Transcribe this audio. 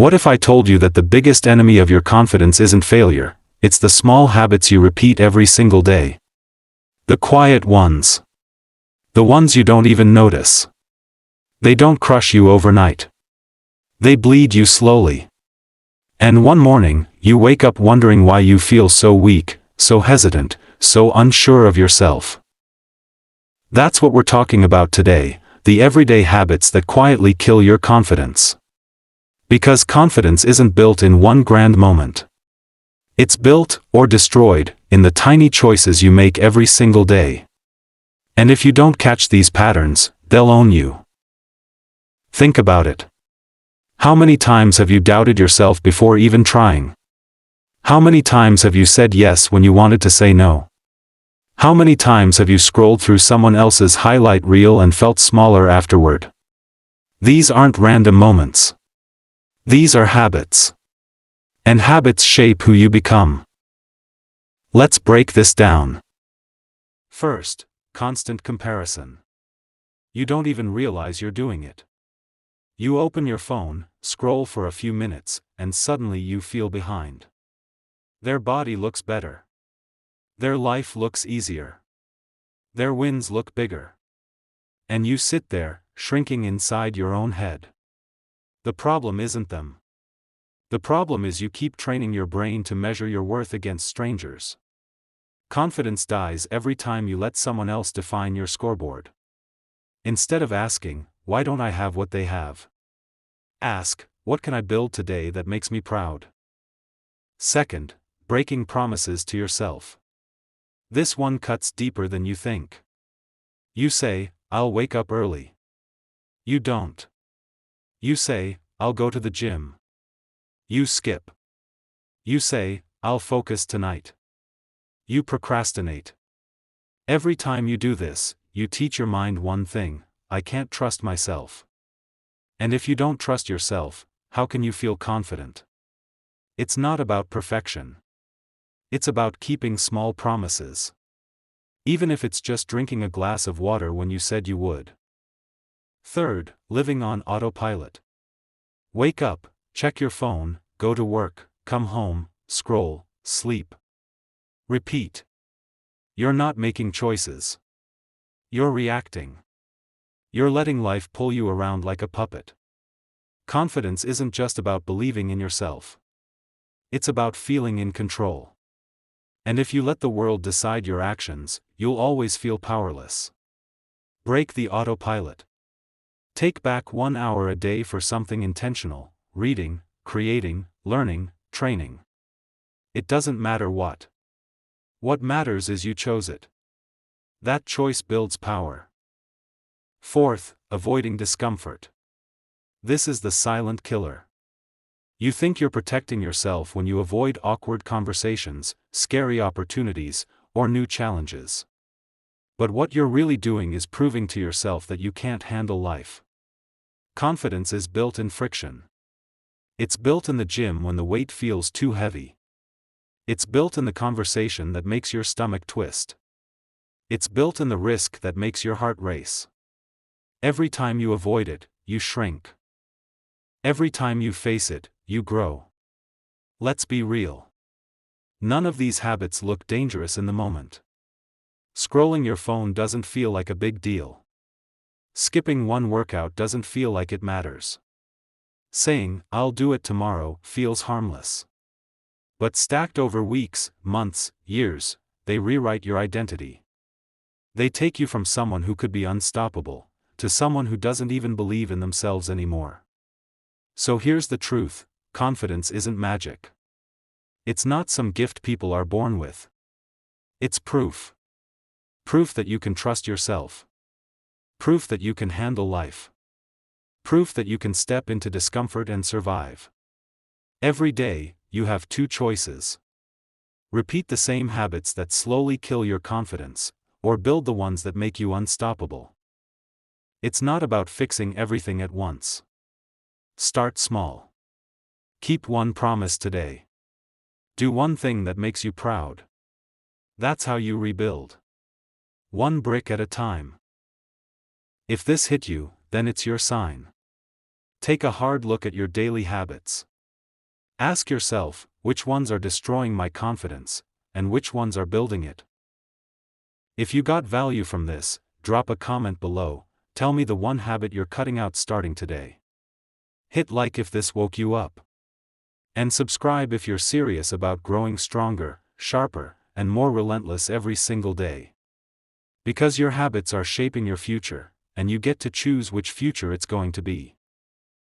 What if I told you that the biggest enemy of your confidence isn't failure, it's the small habits you repeat every single day? The quiet ones. The ones you don't even notice. They don't crush you overnight. They bleed you slowly. And one morning, you wake up wondering why you feel so weak, so hesitant, so unsure of yourself. That's what we're talking about today, the everyday habits that quietly kill your confidence. Because confidence isn't built in one grand moment. It's built, or destroyed, in the tiny choices you make every single day. And if you don't catch these patterns, they'll own you. Think about it. How many times have you doubted yourself before even trying? How many times have you said yes when you wanted to say no? How many times have you scrolled through someone else's highlight reel and felt smaller afterward? These aren't random moments. These are habits. And habits shape who you become. Let's break this down. First, constant comparison. You don't even realize you're doing it. You open your phone, scroll for a few minutes, and suddenly you feel behind. Their body looks better. Their life looks easier. Their wins look bigger. And you sit there, shrinking inside your own head. The problem isn't them. The problem is you keep training your brain to measure your worth against strangers. Confidence dies every time you let someone else define your scoreboard. Instead of asking, why don't I have what they have? Ask, what can I build today that makes me proud? Second, breaking promises to yourself. This one cuts deeper than you think. You say, I'll wake up early. You don't. You say, I'll go to the gym. You skip. You say, I'll focus tonight. You procrastinate. Every time you do this, you teach your mind one thing: I can't trust myself. And if you don't trust yourself, how can you feel confident? It's not about perfection. It's about keeping small promises. Even if it's just drinking a glass of water when you said you would. Third, living on autopilot. Wake up, check your phone, go to work, come home, scroll, sleep. Repeat. You're not making choices. You're reacting. You're letting life pull you around like a puppet. Confidence isn't just about believing in yourself. It's about feeling in control. And if you let the world decide your actions, you'll always feel powerless. Break the autopilot. Take back 1 hour a day for something intentional: reading, creating, learning, training. It doesn't matter what. What matters is you chose it. That choice builds power. Fourth, avoiding discomfort. This is the silent killer. You think you're protecting yourself when you avoid awkward conversations, scary opportunities, or new challenges. But what you're really doing is proving to yourself that you can't handle life. Confidence is built in friction. It's built in the gym when the weight feels too heavy. It's built in the conversation that makes your stomach twist. It's built in the risk that makes your heart race. Every time you avoid it, you shrink. Every time you face it, you grow. Let's be real. None of these habits look dangerous in the moment. Scrolling your phone doesn't feel like a big deal. Skipping one workout doesn't feel like it matters. Saying, I'll do it tomorrow, feels harmless. But stacked over weeks, months, years, they rewrite your identity. They take you from someone who could be unstoppable, to someone who doesn't even believe in themselves anymore. So here's the truth: confidence isn't magic. It's not some gift people are born with. It's proof. Proof that you can trust yourself. Proof that you can handle life. Proof that you can step into discomfort and survive. Every day, you have two choices. Repeat the same habits that slowly kill your confidence, or build the ones that make you unstoppable. It's not about fixing everything at once. Start small. Keep one promise today. Do one thing that makes you proud. That's how you rebuild. One brick at a time. If this hit you, then it's your sign. Take a hard look at your daily habits. Ask yourself, which ones are destroying my confidence, and which ones are building it? If you got value from this, drop a comment below. Tell me the one habit you're cutting out starting today. Hit like if this woke you up. And subscribe if you're serious about growing stronger, sharper, and more relentless every single day. Because your habits are shaping your future, and you get to choose which future it's going to be.